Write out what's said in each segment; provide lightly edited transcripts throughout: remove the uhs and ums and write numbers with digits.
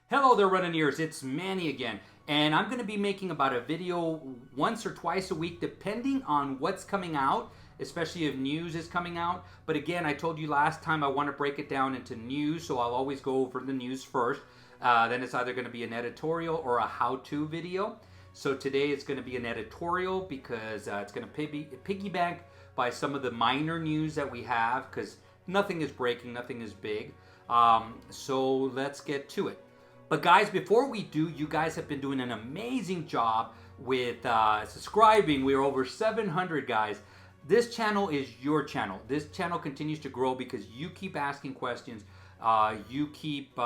Hello there, running-ears. It's Manny again, and I'm going to be making about a video once or twice a week, depending on what's coming out, especially if news is coming out. But again, I told you last time I want to break it down into news, so I'll always go over the news first. Then it's either going to be an editorial or a how-to video. So today it's going to be an editorial because it's going to piggyback by some of the minor news that we have, because nothing is breaking, nothing is big. So let's get to it. But guys, before we do, you guys have been doing an amazing job with subscribing. We're over 700 guys. This channel is your channel. This channel continues to grow because you keep asking questions. You keep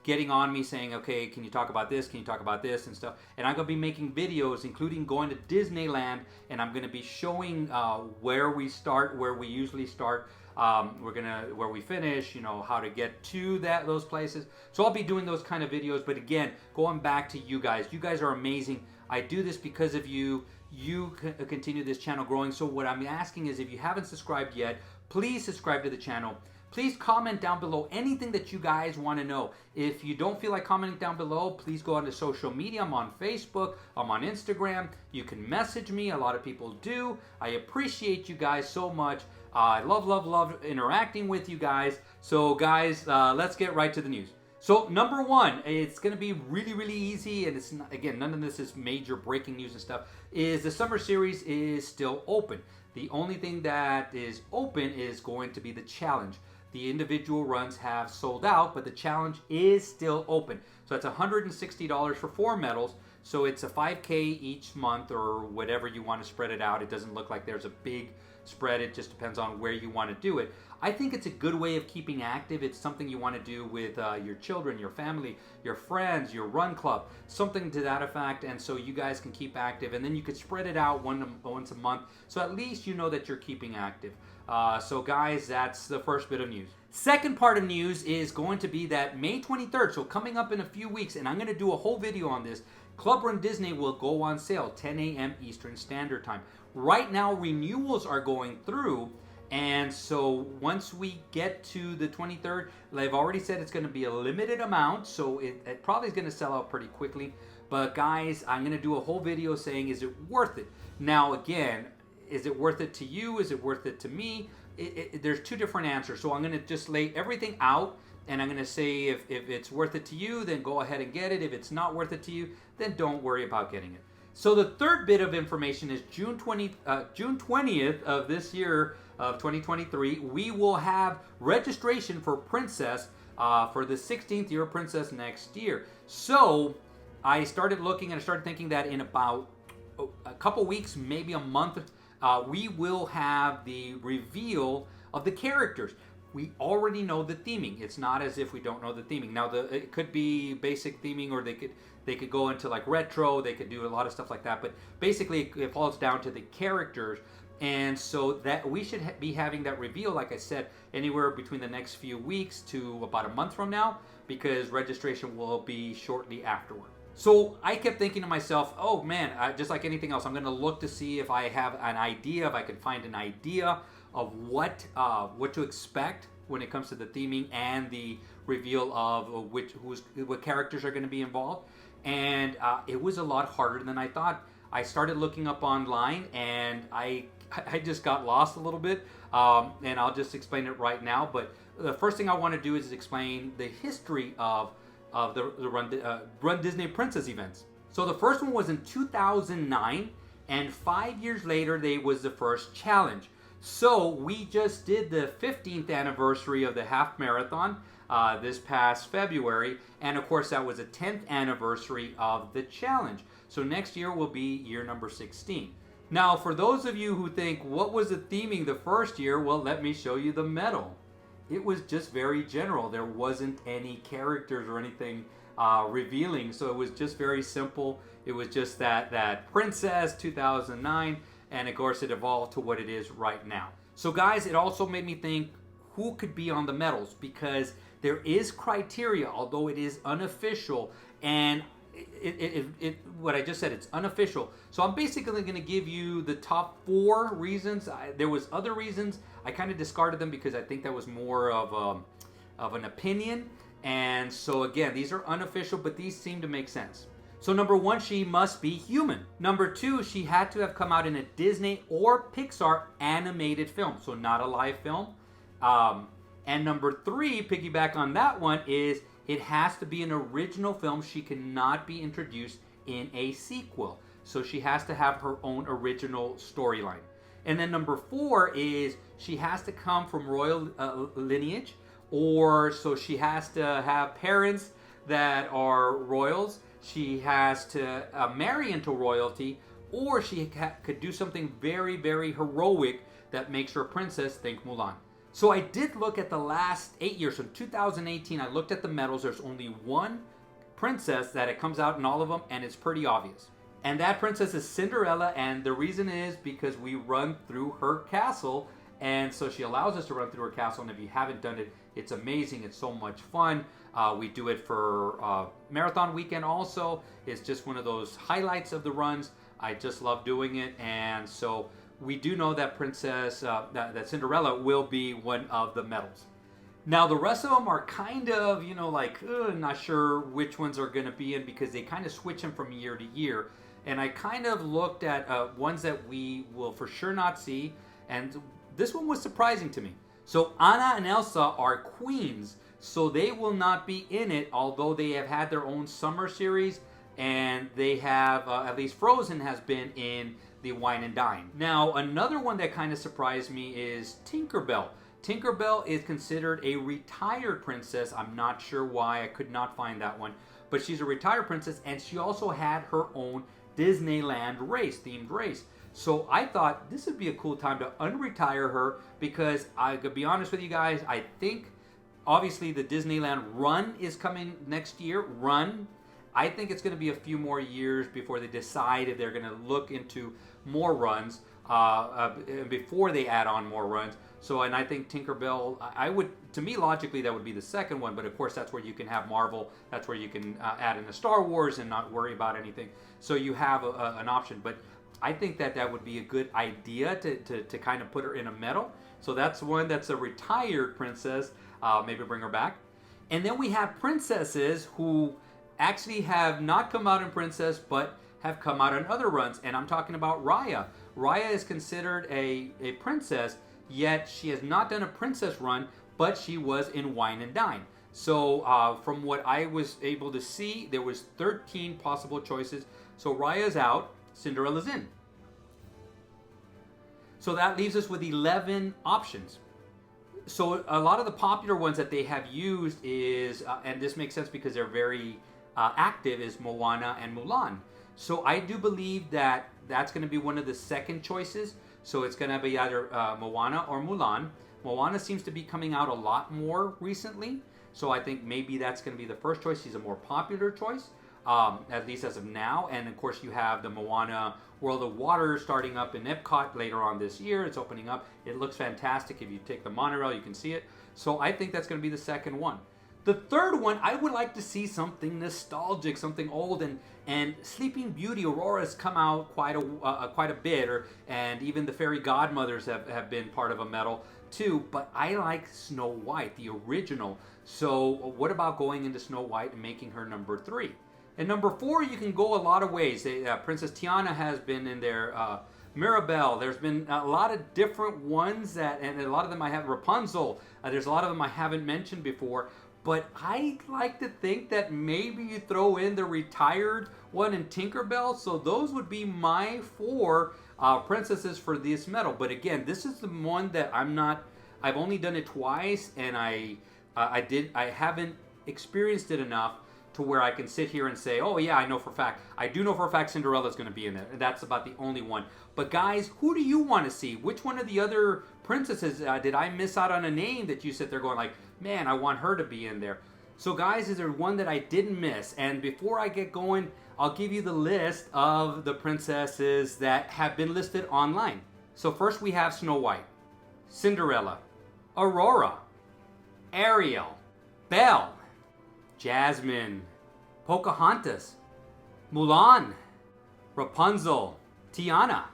getting on me saying, okay, can you talk about this? Can you talk about this and stuff? And I'm going to be making videos, including going to Disneyland, and I'm going to be showing where we start, where we usually start. Where we finish, you know, how to get to those places. So I'll be doing those kind of videos. But again, going back to you guys are amazing. I do this because of you. You continue this channel growing. So what I'm asking is, if you haven't subscribed yet, please subscribe to the channel. Please comment down below anything that you guys want to know. If you don't feel like commenting down below, please go on to social media. I'm on Facebook. I'm on Instagram. You can message me. A lot of people do. I appreciate you guys so much. I love interacting with you guys. So guys, let's get right to the news. So number one, it's going to be really easy, and it's not, again, none of this is major breaking news and stuff, is the summer series is still open. The only thing that is open is going to be the challenge. The individual runs have sold out, but the challenge is still open. So that's $160 for 4 medals. So it's a 5K each month, or whatever you want to spread it out. It doesn't look like there's a big spread. It just depends on where you want to do it. I think it's a good way of keeping active. It's something you want to do with your children, your family, your friends, your run club, something to that effect. And so you guys can keep active, and then you could spread it out once a month. So at least you know that you're keeping active. So guys, that's the first bit of news. Second part of news is going to be that May 23rd, so coming up in a few weeks, and I'm going to do a whole video on this, Club runDisney will go on sale 10 a.m. Eastern Standard Time. Right now, renewals are going through, and so once we get to the 23rd, they've already said it's going to be a limited amount, so it probably is going to sell out pretty quickly. But guys, I'm going to do a whole video saying, is it worth it? Now again, is it worth it to you? Is it worth it to me? There's two different answers, so I'm going to just lay everything out. And I'm going to say, if it's worth it to you, then go ahead and get it. If it's not worth it to you, then don't worry about getting it. So the third bit of information is June 20th of this year, of 2023, we will have registration for Princess for the 16th year of Princess next year. So I started looking, and I started thinking that in about a couple weeks, maybe a month, we will have the reveal of the characters. We already know the theming. It's not as if we don't know the theming. Now, it could be basic theming, or they could go into like retro. They could do a lot of stuff like that. But basically, it falls down to the characters. And so that we should be having that reveal, like I said, anywhere between the next few weeks to about a month from now, because registration will be shortly afterward. So I kept thinking to myself, oh man, just like anything else, I'm going to look to see if I have an idea, if I can find an idea of what to expect when it comes to the theming and the reveal of what characters are going to be involved. And it was a lot harder than I thought. I started looking up online, and I just got lost a little bit, and I'll just explain it right now. But the first thing I want to do is explain the history of the runDisney Princess events. So the first one was in 2009, and 5 years later, there was the first challenge. So we just did the 15th anniversary of the half marathon this past February, and of course that was a 10th anniversary of the challenge. So next year will be year number 16. Now, for those of you who think, what was the theming the first year? Well, let me show you the medal. It was just very general. There wasn't any characters or anything revealing, so it was just very simple. It was just that Princess 2009, and of course it evolved to what it is right now. So guys, it also made me think, who could be on the medals? Because there is criteria, although it is unofficial, and what I just said, it's unofficial. So I'm basically going to give you the top 4 reasons. There was other reasons. I kind of discarded them because I think that was more of an opinion. And so again, these are unofficial, but these seem to make sense. So number 1, she must be human. Number 2, she had to have come out in a Disney or Pixar animated film, so not a live film. And number 3, piggyback on that one, is it has to be an original film. She cannot be introduced in a sequel. So she has to have her own original storyline. And then number 4 is she has to come from royal lineage, or so she has to have parents that are royals. She has to marry into royalty, or she could do something very, very heroic that makes her a princess. Think Mulan. So I did look at the last 8 years. So 2018, I looked at the medals. There's only one princess that it comes out in all of them, and it's pretty obvious. And that princess is Cinderella, and the reason is because we run through her castle, and so she allows us to run through her castle. And if you haven't done it, it's amazing. It's so much fun. We do it for marathon weekend also. It's just one of those highlights of the runs. I just love doing it, and so we do know that Princess, that Cinderella will be one of the medals. Now the rest of them are kind of, like not sure which ones are going to be in, because they kind of switch them from year to year. And I kind of looked at ones that we will for sure not see, and this one was surprising to me. So Anna and Elsa are queens, so they will not be in it, although they have had their own summer series, and they have, at least Frozen has been in the Wine and Dine. Now another one that kind of surprised me is Tinkerbell. Tinkerbell is considered a retired princess. I'm not sure why, I could not find that one. But she's a retired princess, and she also had her own Disneyland race, themed race. So I thought this would be a cool time to unretire her, because I could be honest with you guys, I think obviously the Disneyland Run is coming next year. Run. I think it's going to be a few more years before they decide if they're going to look into more runs, before they add on more runs. So, and I think Tinkerbell, to me logically, that would be the second one, but of course that's where you can have Marvel, that's where you can add in the Star Wars and not worry about anything. So you have an option, but I think that would be a good idea to kind of put her in a medal. So that's one that's a retired princess, maybe bring her back. And then we have princesses who actually have not come out in Princess, but have come out in other runs, and I'm talking about Raya. Raya is considered a princess, yet she has not done a princess run, but she was in Wine and Dine. So from what I was able to see, there was 13 possible choices. So Raya's out, Cinderella's in. So that leaves us with 11 options. So a lot of the popular ones that they have used is, and this makes sense because they're very active, is Moana and Mulan. So I do believe that that's going to be one of the second choices. So it's going to be either Moana or Mulan. Moana seems to be coming out a lot more recently. So I think maybe that's going to be the first choice. She's a more popular choice, at least as of now. And of course you have the Moana World of Water starting up in Epcot later on this year. It's opening up. It looks fantastic. If you take the monorail, you can see it. So I think that's going to be the second one. The third one, I would like to see something nostalgic, something old, and Sleeping Beauty, Aurora's come out quite a bit, and even the fairy godmothers have been part of a medal too. But I like Snow White, the original. So what about going into Snow White and making her number 3? And number 4, you can go a lot of ways. Princess Tiana has been in there. Mirabelle. There's been a lot of different ones and a lot of them I have. Rapunzel. There's a lot of them I haven't mentioned before. But I like to think that maybe you throw in the retired one in Tinkerbell. So those would be my 4 princesses for this medal. But again, this is the one that I've only done it twice, and I haven't experienced it enough to where I can sit here and say, oh yeah, I know for a fact. I do know for a fact Cinderella's going to be in there. That's about the only one. But guys, who do you want to see? Which one of the other princesses did I miss out on a name that you sit there going like, man, I want her to be in there? So guys, is there one that I didn't miss? And before I get going, I'll give you the list of the princesses that have been listed online. So first we have Snow White, Cinderella, Aurora, Ariel, Belle, Jasmine, Pocahontas, Mulan, Rapunzel, Tiana.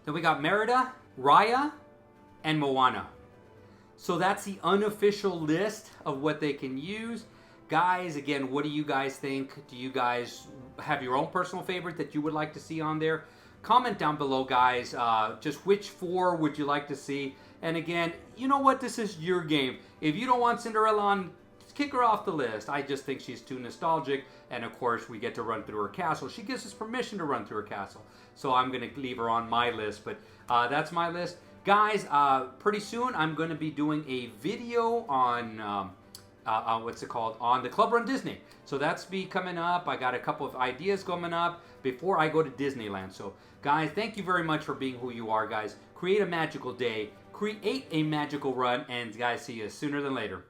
Then we got Merida, Raya, and Moana. So that's the unofficial list of what they can use. guys, again, what do you guys think? Do you guys have your own personal favorite that you would like to see on there? Comment down below, guys. Just which 4 would you like to see? And again, you know what? This is your game. If you don't want Cinderella on, just kick her off the list. I just think she's too nostalgic. And of course, we get to run through her castle. She gives us permission to run through her castle. So I'm going to leave her on my list. But that's my list. Guys, pretty soon I'm going to be doing a video on... what's it called, on the Club Run Disney. So that's be coming up. I got a couple of ideas coming up before I go to Disneyland. So guys, thank you very much for being who you are, guys. Create a magical day, create a magical run, and guys, see you sooner than later.